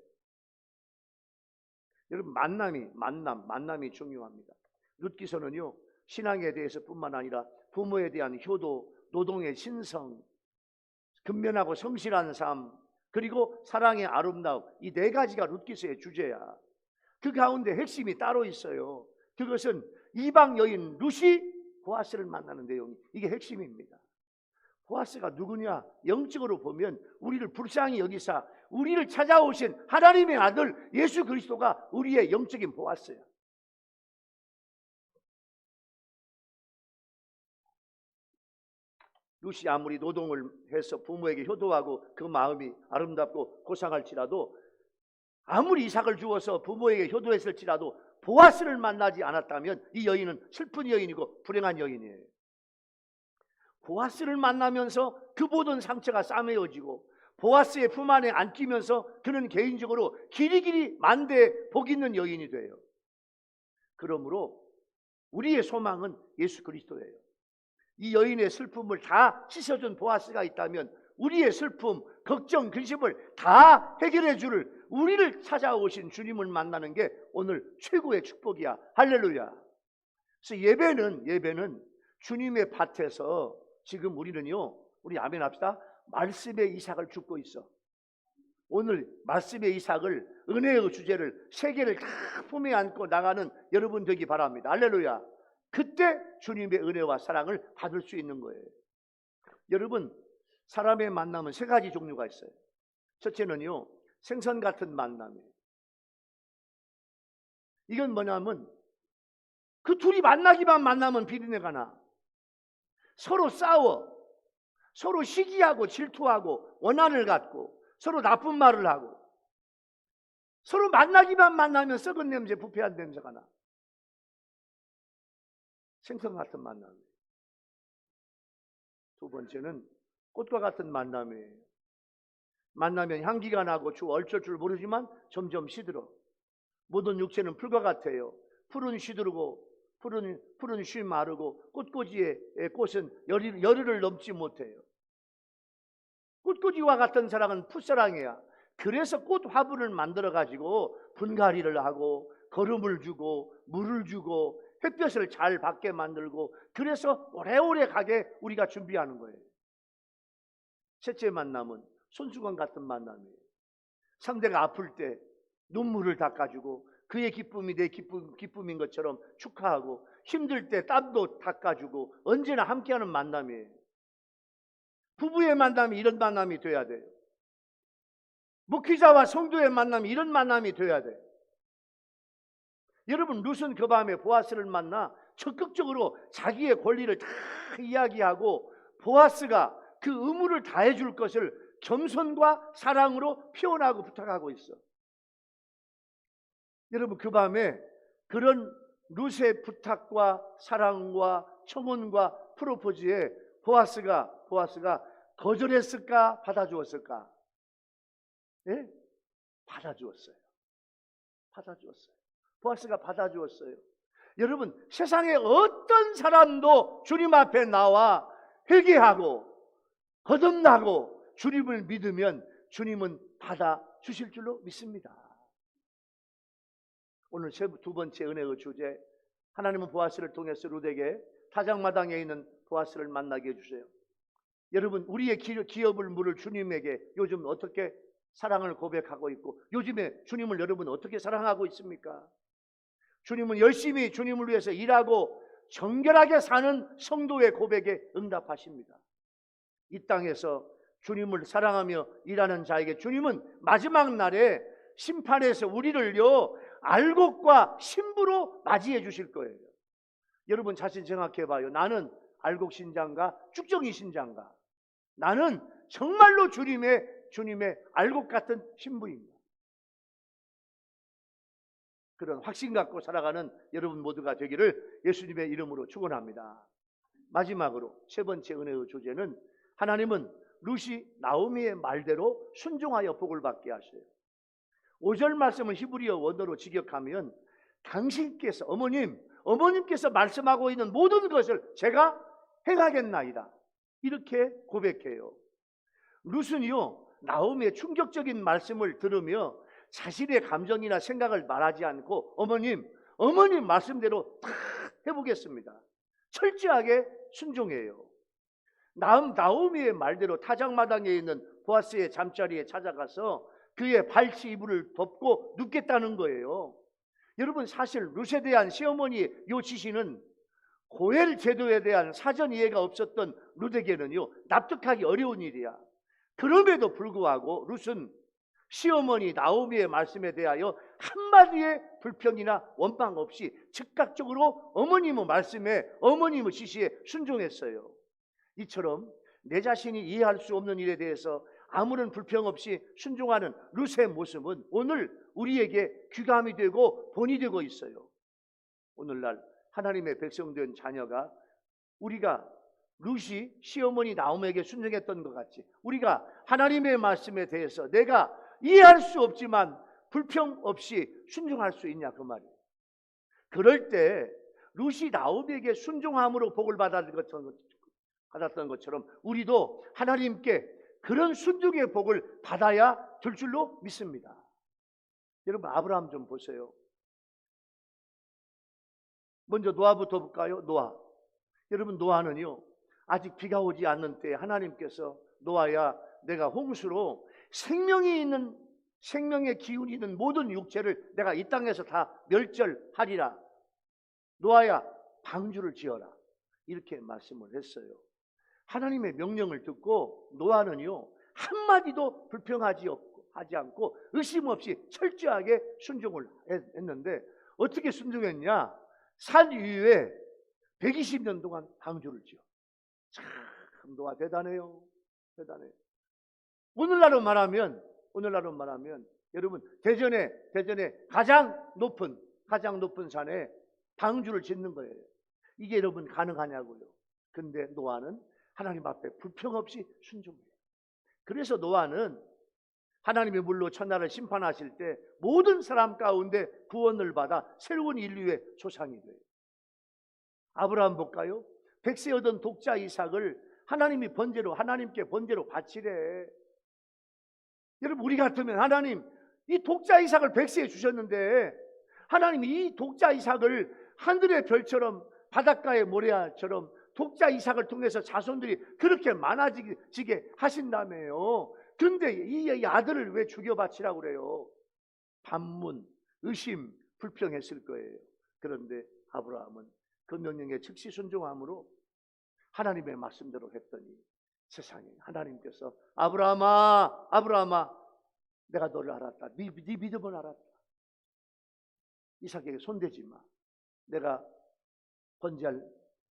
여러분, 만남이 중요합니다. 룻기서는요 신앙에 대해서뿐만 아니라 부모에 대한 효도, 노동의 신성, 근면하고 성실한 삶, 그리고 사랑의 아름다움, 이 네 가지가 룻기서의 주제야. 그 가운데 핵심이 따로 있어요. 그것은 이방 여인 룻이 보아스를 만나는 내용이, 이게 핵심입니다. 보아스가 누구냐? 영적으로 보면 우리를 불쌍히 여기사 우리를 찾아오신 하나님의 아들 예수 그리스도가 우리의 영적인 보아스야. 룻이 아무리 노동을 해서 부모에게 효도하고 그 마음이 아름답고 고상할지라도, 아무리 이삭을 주어서 부모에게 효도했을지라도 보아스를 만나지 않았다면 이 여인은 슬픈 여인이고 불행한 여인이에요. 보아스를 만나면서 그 모든 상처가 싸매어지고 보아스의 품 안에 안기면서 그는 개인적으로 길이길이 만대에 복 있는 여인이 돼요. 그러므로 우리의 소망은 예수 그리스도예요. 이 여인의 슬픔을 다 씻어준 보아스가 있다면 우리의 슬픔, 걱정, 근심을 다 해결해 줄 우리를 찾아오신 주님을 만나는 게 오늘 최고의 축복이야. 할렐루야. 그래서 예배는 주님의 밭에서 지금 우리는요, 우리 아멘 합시다. 말씀의 이삭을 줍고 있어. 오늘 말씀의 이삭을, 은혜의 주제를 세 개를 다 품에 안고 나가는 여러분 되기 바랍니다. 할렐루야. 그때 주님의 은혜와 사랑을 받을 수 있는 거예요. 여러분, 사람의 만남은 세 가지 종류가 있어요. 첫째는요, 생선 같은 만남이에요. 이건 뭐냐면 그 둘이 만나면 비린내가 나. 서로 싸워, 서로 시기하고 질투하고 원한을 갖고 서로 나쁜 말을 하고 서로 만나면 썩은 냄새, 부패한 냄새가 나. 생선 같은 만남이에요. 두 번째는 꽃과 같은 만남이에요. 만나면 향기가 나고 얼쩔 줄 모르지만 점점 시들어. 모든 육체는 풀과 같아요. 풀은 시들고 푸른 쉬 마르고 꽃꽂이의 꽃은 열흘을 넘지 못해요. 꽃꽂이와 같은 사랑은 풋사랑이야. 그래서 꽃 화분을 만들어 가지고 분갈이를 하고 거름을 주고 물을 주고 햇볕을 잘 받게 만들고, 그래서 오래오래 가게 우리가 준비하는 거예요. 셋째 만남은 손수건 같은 만남이에요. 상대가 아플 때 눈물을 닦아주고 그의 기쁨이 내 기쁨인 것처럼 축하하고, 힘들 때 땀도 닦아주고 언제나 함께하는 만남이에요. 부부의 만남이 이런 만남이 돼야 돼요. 목회자와 성도의 만남이 이런 만남이 돼야 돼요. 여러분, 룻은 그 밤에 보아스를 만나 적극적으로 자기의 권리를 다 이야기하고 보아스가 그 의무를 다해 줄 것을 겸손과 사랑으로 표현하고 부탁하고 있어. 여러분, 그 밤에 그런 룻의 부탁과 사랑과 청혼과 프로포즈에 보아스가 거절했을까, 받아주었을까? 예? 받아주었어요. 보아스가 받아주었어요. 여러분, 세상에 어떤 사람도 주님 앞에 나와 회개하고 거듭나고 주님을 믿으면 주님은 받아주실 줄로 믿습니다. 오늘 두 번째 은혜의 주제, 하나님은 보아스를 통해서 룻에게 타작마당에 있는 보아스를 만나게 해주세요. 여러분, 우리의 기업을 물을 주님에게 요즘 어떻게 사랑을 고백하고 있고, 요즘에 주님을 여러분 어떻게 사랑하고 있습니까? 주님은 열심히 주님을 위해서 일하고 정결하게 사는 성도의 고백에 응답하십니다. 이 땅에서 주님을 사랑하며 일하는 자에게 주님은 마지막 날에 심판에서 우리를요 알곡과 신부로 맞이해 주실 거예요. 여러분 자신 생각해 봐요. 나는 알곡 신자인가? 쭉정이 신자인가? 나는 정말로 주님의 알곡 같은 신부입니다. 그런 확신 갖고 살아가는 여러분 모두가 되기를 예수님의 이름으로 축원합니다. 마지막으로 세 번째 은혜의 주제는 하나님은 룻이 나오미의 말대로 순종하여 복을 받게 하셔요. 5절 말씀을 히브리어 원어로 직역하면 당신께서 어머님께서 말씀하고 있는 모든 것을 제가 행하겠나이다. 이렇게 고백해요. 룻은요, 나오미의 충격적인 말씀을 들으며 자신의 감정이나 생각을 말하지 않고 어머님 말씀대로 다 해보겠습니다. 철저하게 순종해요. 나오미의 말대로 타작마당에 있는 보아스의 잠자리에 찾아가서 그의 발치 이불을 덮고 눕겠다는 거예요. 여러분, 사실 룻에 대한 시어머니의 이 지시는 고엘 제도에 대한 사전 이해가 없었던 룻에게는요, 납득하기 어려운 일이야. 그럼에도 불구하고 룻은 시어머니 나오미의 말씀에 대하여 한마디의 불평이나 원망 없이 즉각적으로 어머님의 말씀에, 어머님의 지시에 순종했어요. 이처럼 내 자신이 이해할 수 없는 일에 대해서 아무런 불평 없이 순종하는 룻의 모습은 오늘 우리에게 귀감이 되고 본이 되고 있어요. 오늘날 하나님의 백성된 자녀가 우리가 룻이 시어머니 나오미에게 순종했던 것 같이 우리가 하나님의 말씀에 대해서 내가 이해할 수 없지만 불평 없이 순종할 수 있냐, 그 말이에요. 그럴 때 룻이 나오미에게 순종함으로 복을 받았던 것처럼 우리도 하나님께 그런 순종의 복을 받아야 될 줄로 믿습니다. 여러분, 아브라함 좀 보세요. 먼저 노아부터 볼까요? 노아. 여러분, 노아는요, 아직 비가 오지 않는 때에 하나님께서 노아야, 내가 홍수로 생명의 기운이 있는 모든 육체를 내가 이 땅에서 다 멸절하리라. 노아야, 방주를 지어라. 이렇게 말씀을 했어요. 하나님의 명령을 듣고 노아는요, 한마디도 불평하지 않고 의심 없이 철저하게 순종을 했는데 어떻게 순종했냐? 산 위에 120년 동안 방주를 지어. 참 노아 대단해요. 대단해요. 오늘날로 말하면 여러분, 대전에 가장 높은 산에 방주를 짓는 거예요. 이게 여러분 가능하냐고요. 근데 노아는 하나님 앞에 불평 없이 순종해요. 그래서 노아는 하나님의 물로 천하를 심판하실 때 모든 사람 가운데 구원을 받아 새로운 인류의 조상이 돼요. 아브라함 볼까요? 백세 얻은 독자 이삭을 하나님께 번제로 바치래. 여러분, 우리 같으면 하나님, 이 독자 이삭을 백세에 주셨는데 하나님이 이 독자 이삭을 하늘의 별처럼 바닷가의 모래알처럼 독자 이삭을 통해서 자손들이 그렇게 많아지게 하신다며요. 근데 이 아들을 왜 죽여 바치라고 그래요? 반문, 의심, 불평했을 거예요. 그런데 아브라함은 그 명령에 즉시 순종함으로 하나님의 말씀대로 했더니 세상에 하나님께서 아브라함아, 내가 너를 알았다. 네 믿음을 알았다. 이삭에게 손대지 마. 내가 번제할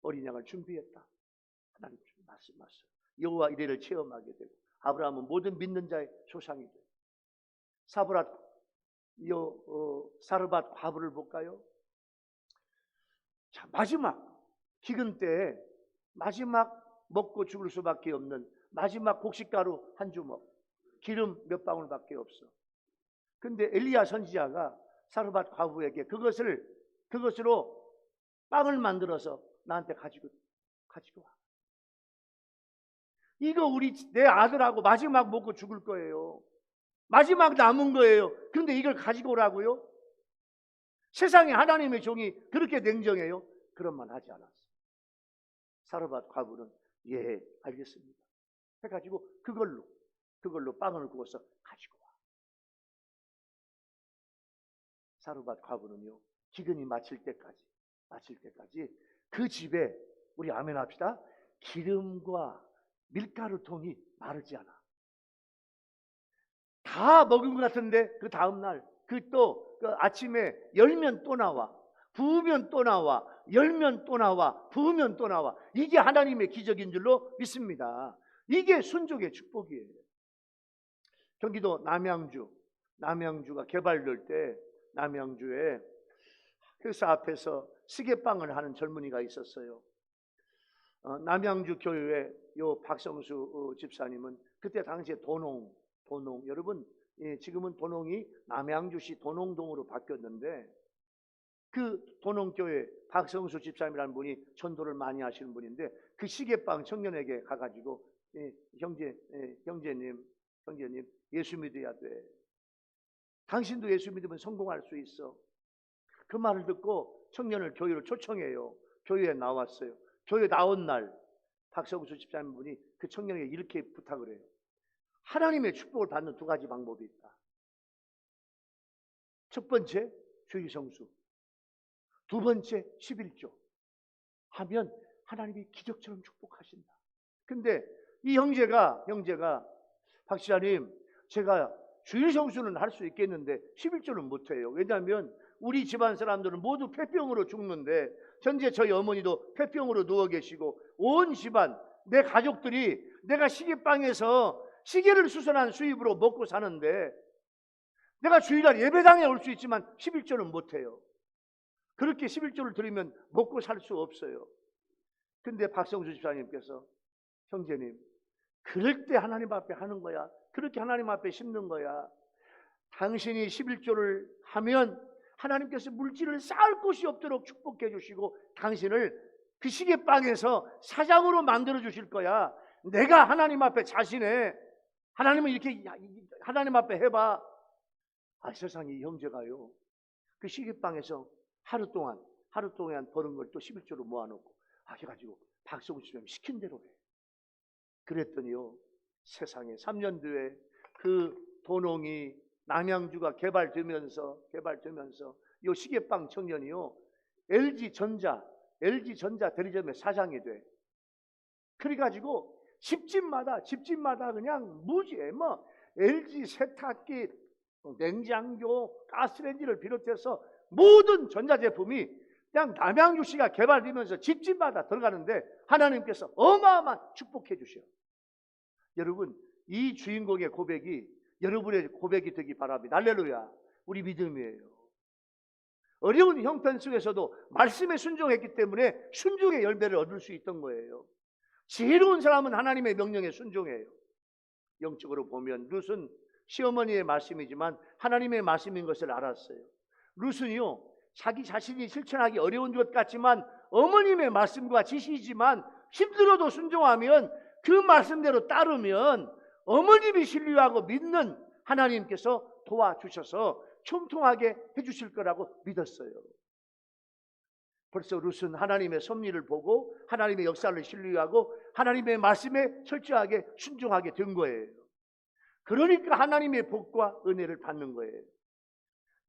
어린 양을 준비했다. 하나님 말씀하셨어요. 여호와 이레를 체험하게 되고 아브라함은 모든 믿는 자의 조상이 돼요. 사르밧 과부를 볼까요? 자, 마지막 기근 때에 마지막 먹고 죽을 수밖에 없는 마지막 곡식가루 한 주먹, 기름 몇 방울밖에 없어. 근데 엘리야 선지자가 사르밧 과부에게 그것으로 빵을 만들어서 나한테 가지고 와. 이거 내 아들하고 마지막 먹고 죽을 거예요. 마지막 남은 거예요. 그런데 이걸 가지고 오라고요? 세상에 하나님의 종이 그렇게 냉정해요? 그런 말 하지 않았어요. 사르밧 과부는 예, 알겠습니다 해가지고 그걸로 빵을 구워서 가지고 와. 사르밧 과부는요, 기근이 마칠 때까지 그 집에, 우리 아멘 합시다, 기름과 밀가루통이 마르지 않아. 다 먹은 것 같은데 그 다음날 또 아침에 열면 또 나와. 부으면 또 나와, 열면 또 나와, 부으면 또 나와. 이게 하나님의 기적인 줄로 믿습니다. 이게 순종의 축복이에요. 경기도 남양주가 개발될 때 남양주에 회사 앞에서 시계빵을 하는 젊은이가 있었어요. 남양주 교회의 요 박성수 집사님은 그때 당시에 도농 여러분, 지금은 도농이 남양주시 도농동으로 바뀌었는데 그 도농교회 박성수 집사님이라는 분이 전도를 많이 하시는 분인데 그 시계빵 청년에게 가가지고 형제님 예수 믿어야 돼. 당신도 예수 믿으면 성공할 수 있어. 그 말을 듣고 청년을 교회로 초청해요. 교회에 나왔어요. 교회 나온 날 박성수 집사님 분이 그 청년에게 이렇게 부탁을 해요. 하나님의 축복을 받는 두 가지 방법이 있다. 첫 번째 주일 성수, 두 번째 11조 하면 하나님이 기적처럼 축복하신다. 근데 이 형제가 박 지사님, 제가 주일 성수는 할 수 있겠는데 11조는 못해요. 왜냐하면 우리 집안 사람들은 모두 폐병으로 죽는데 현재 저희 어머니도 폐병으로 누워 계시고 온 집안 내 가족들이 내가 시계방에서 시계를 수선한 수입으로 먹고 사는데 내가 주일날 예배당에 올 수 있지만 11조는 못해요. 그렇게 11조를 드리면 먹고 살 수 없어요. 근데 박성수 집사님께서 형제님, 그럴 때 하나님 앞에 하는 거야. 그렇게 하나님 앞에 심는 거야. 당신이 11조를 하면 하나님께서 물질을 쌓을 곳이 없도록 축복해 주시고 당신을 그 시계방에서 사장으로 만들어 주실 거야. 내가 하나님 앞에 자신해. 하나님은 이렇게 하나님 앞에 해봐. 세상에, 이 형제가요, 그 시계방에서 하루 동안 버는 걸 또 11조로 모아놓고 해가지고 박성수 집사님 시킨 대로 해. 그랬더니요, 세상에 3년 뒤에 그 도농이 남양주가 개발되면서 이 시계빵 청년이요, LG전자 대리점의 사장이 돼. 그래가지고 집집마다 그냥 무지해. LG 세탁기, 냉장고, 가스레인지를 비롯해서 모든 전자제품이 그냥 남양주시가 개발되면서 집집마다 들어가는데 하나님께서 어마어마한 축복해 주셔요. 여러분, 이 주인공의 고백이 여러분의 고백이 되기 바랍니다. 할렐루야. 우리 믿음이에요. 어려운 형편 속에서도 말씀에 순종했기 때문에 순종의 열매를 얻을 수 있던 거예요. 지혜로운 사람은 하나님의 명령에 순종해요. 영적으로 보면 룻은 시어머니의 말씀이지만 하나님의 말씀인 것을 알았어요. 룻은요, 자기 자신이 실천하기 어려운 것 같지만 어머님의 말씀과 지시이지만 힘들어도 순종하면 그 말씀대로 따르면 어머님이 신뢰하고 믿는 하나님께서 도와주셔서 총통하게 해주실 거라고 믿었어요. 벌써 룻은 하나님의 섭리를 보고 하나님의 역사를 신뢰하고 하나님의 말씀에 철저하게 순종하게 된 거예요. 그러니까 하나님의 복과 은혜를 받는 거예요.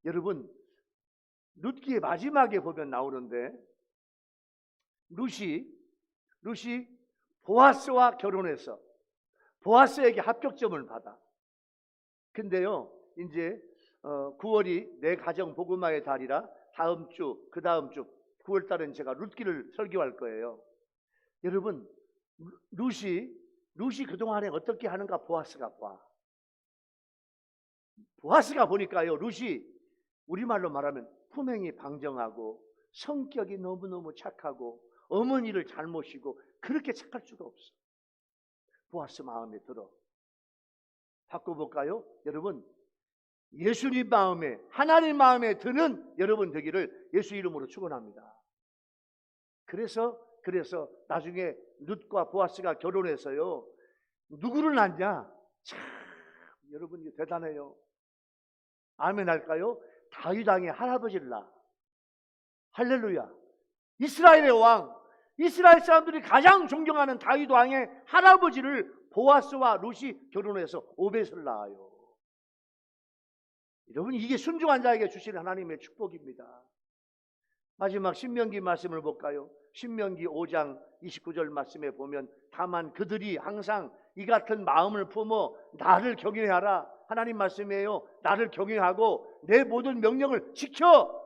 여러분, 룻기의 마지막에 보면 나오는데 룻이 보아스와 결혼해서 보아스에게 합격점을 받아. 근데요, 이제 9월이 내 가정 복음화의 달이라 다음 주, 그 다음 주 9월 달은 제가 룻기를 설교할 거예요. 여러분, 룻이 그동안에 어떻게 하는가 보아스가 봐. 보아스가 보니까요, 룻이 우리말로 말하면 품행이 방정하고 성격이 너무너무 착하고 어머니를 잘 모시고 그렇게 착할 수가 없어. 보아스 마음에 들어. 바꿔볼까요? 여러분, 예수님 마음에, 하나님 마음에 드는 여러분 되기를 예수 이름으로 축원합니다. 그래서 나중에 룻과 보아스가 결혼해서요, 누구를 낳냐? 참, 여러분 이거 대단해요. 아멘 할까요? 다윗 왕의 할아버지를 낳아. 할렐루야. 이스라엘의 왕, 이스라엘 사람들이 가장 존경하는 다윗 왕의 할아버지를 보아스와 룻이 결혼해서 오벳을 낳아요. 여러분, 이게 순종한 자에게 주시는 하나님의 축복입니다. 마지막 신명기 말씀을 볼까요? 신명기 5장 29절 말씀에 보면 다만 그들이 항상 이 같은 마음을 품어 나를 경외하라. 하나님 말씀이에요. 나를 경외하고 내 모든 명령을 지켜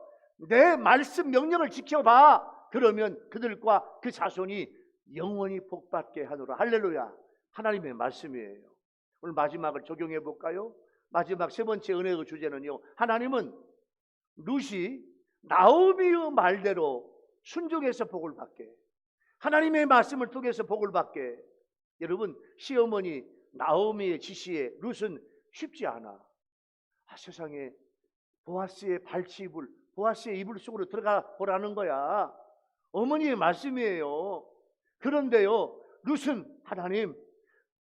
내 말씀 명령을 지켜봐. 그러면 그들과 그 자손이 영원히 복받게 하노라. 할렐루야. 하나님의 말씀이에요. 오늘 마지막을 적용해 볼까요? 마지막 세 번째 은혜의 주제는요, 하나님은 룻이 나오미의 말대로 순종해서 복을 받게, 하나님의 말씀을 통해서 복을 받게. 여러분, 시어머니 나오미의 지시에 룻은 쉽지 않아. 세상에 보아스의 발치이불, 보아스의 이불 속으로 들어가 보라는 거야. 어머니의 말씀이에요. 그런데요, 룻은 하나님,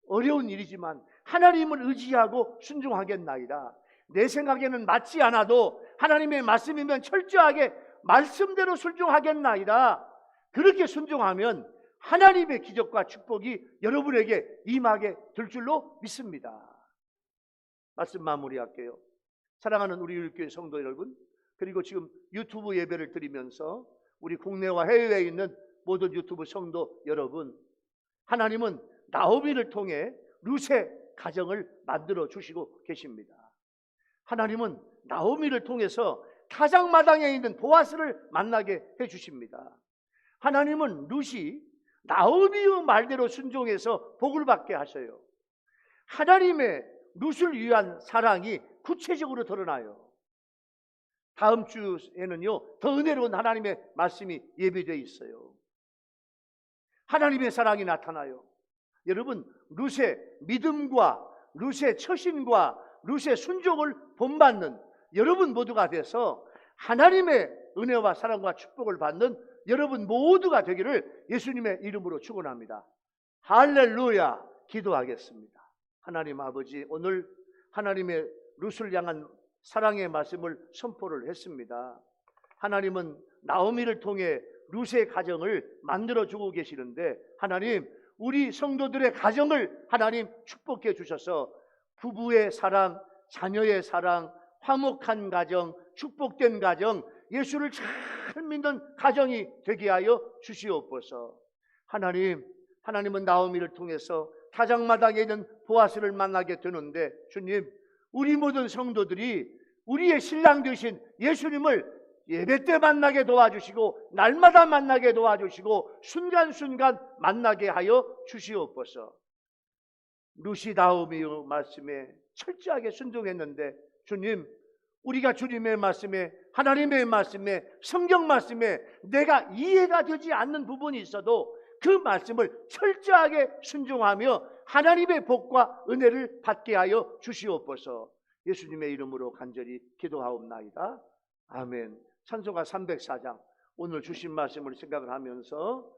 어려운 일이지만 하나님을 의지하고 순종하겠나이다. 내 생각에는 맞지 않아도 하나님의 말씀이면 철저하게 말씀대로 순종하겠나이다. 그렇게 순종하면 하나님의 기적과 축복이 여러분에게 임하게 될 줄로 믿습니다. 말씀 마무리할게요. 사랑하는 우리 율교회 성도 여러분, 그리고 지금 유튜브 예배를 드리면서 우리 국내와 해외에 있는 모든 유튜브 성도 여러분, 하나님은 나오미를 통해 룻의 가정을 만들어 주시고 계십니다. 하나님은 나오미를 통해서 타작마당에 있는 보아스를 만나게 해주십니다. 하나님은 룻이 나오미의 말대로 순종해서 복을 받게 하셔요. 하나님의 룻을 위한 사랑이 구체적으로 드러나요. 다음 주에는요, 더 은혜로운 하나님의 말씀이 예비되어 있어요. 하나님의 사랑이 나타나요. 여러분, 룻의 믿음과 룻의 처신과 룻의 순종을 본받는 여러분 모두가 돼서 하나님의 은혜와 사랑과 축복을 받는 여러분 모두가 되기를 예수님의 이름으로 축원합니다. 할렐루야. 기도하겠습니다. 하나님 아버지, 오늘 하나님의 룻을 향한 사랑의 말씀을 선포를 했습니다. 하나님은 나오미를 통해 룻의 가정을 만들어주고 계시는데, 하나님, 우리 성도들의 가정을 하나님 축복해 주셔서 부부의 사랑, 자녀의 사랑, 화목한 가정, 축복된 가정, 예수를 잘 믿는 가정이 되게 하여 주시옵소서. 하나님, 하나님은 나오미를 통해서 타작마당에 있는 보아스를 만나게 되는데, 주님, 우리 모든 성도들이 우리의 신랑 되신 예수님을 예배 때 만나게 도와주시고 날마다 만나게 도와주시고 순간순간 만나게 하여 주시옵소서. 룻이 나오미의 말씀에 철저하게 순종했는데, 주님, 우리가 주님의 말씀에, 하나님의 말씀에, 성경 말씀에 내가 이해가 되지 않는 부분이 있어도 그 말씀을 철저하게 순종하며 하나님의 복과 은혜를 받게 하여 주시옵소서. 예수님의 이름으로 간절히 기도하옵나이다. 아멘. 찬송가 304장, 오늘 주신 말씀을 생각을 하면서